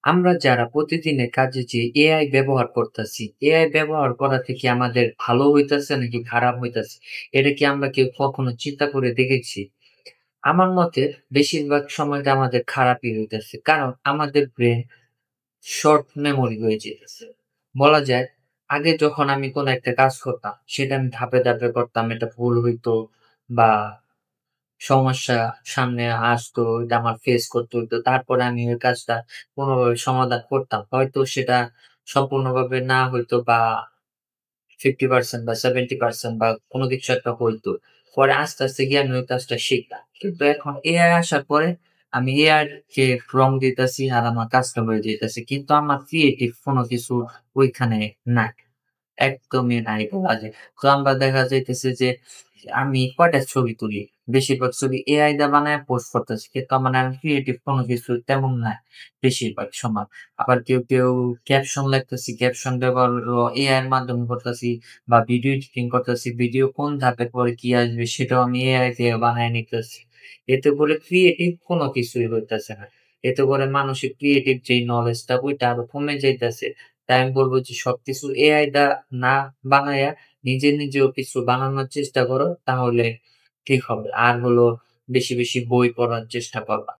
আমরা যারা প্রতিদিনের কাজে যে এআই ব্যবহার করতেছি, এআই ব্যবহার করা থেকে আমাদের ভালো হইতেছে নাকি খারাপ হইতেছে? এটা কি আমরা কেউ কখনো চিন্তা করে দেখেছি? আমার মতে বেশিরভাগ সময়টা আমাদের খারাপই হইতেছে। কারণ আমাদের ব্রেন শর্ট মেমোরি হয়ে যেতেছে। বলা যায় আগে যখন আমি কোনো একটা কাজ করতাম, সেটা আমি ধাপে, ধাপে করতাম। এটা ভুল হইতো বা সমস্যা সামনে আসতো, ওইটা আমার ফেস করতে হইতো। তারপরে আমি ওই কাজটা কোনভাবে সমাধান করতাম। হয়তো সেটা সম্পূর্ণভাবে না হইতো বা 50% বা 70% বা কোন কিছু একটা হইতো। পরে আস্তে, আস্তে গিয়ে আমি ওই কাজটা শিখতাম। কিন্তু এখন এআই আসার পরে আমি এআই কে প্রম্পট দিতেছি আর আমার কাজটা হয়ে যাইতেছে। কিন্তু আমার ক্রিয়েটিভ কোন কিছু ওইখানে নাই। একদমই নাই বলা যায়। তো আমরা দেখা যাইতেছে যে আমি কয়টা ছবি তুলি। বেশিরভাগ ছবি এআই দিয়ে বানায় পোস্ট করতেছি। কিন্তু আমার ক্রিয়েটিভ কোন কিছু তেমন নাই বেশিরভাগ সময়। আবার কেউ ক্যাপশন লেখতেছি, ক্যাপশন ব্যবহার এআই এর মাধ্যমে করতেছি বা ভিডিও এডিটিং করতেছি। ভিডিও কোন ধাপের পরে কি আসবে সেটাও আমি এআই দিয়ে বানায় নিতেছি। এতে করে ক্রিয়েটিভ কোন কিছুই হইতেছে না। এতে করে মানুষের ক্রিয়েটিভ যেই নলেজটা ওইটা আরো কমে যাইতেছে। তাই আমি বলব যে সবকিছু এআই দা না বানাইয়া নিজেও কিছু বানানোর চেষ্টা করো, তাহলে ঠিক হবে। আর হলো বেশি, বেশি বই পড়ার চেষ্টা করবা।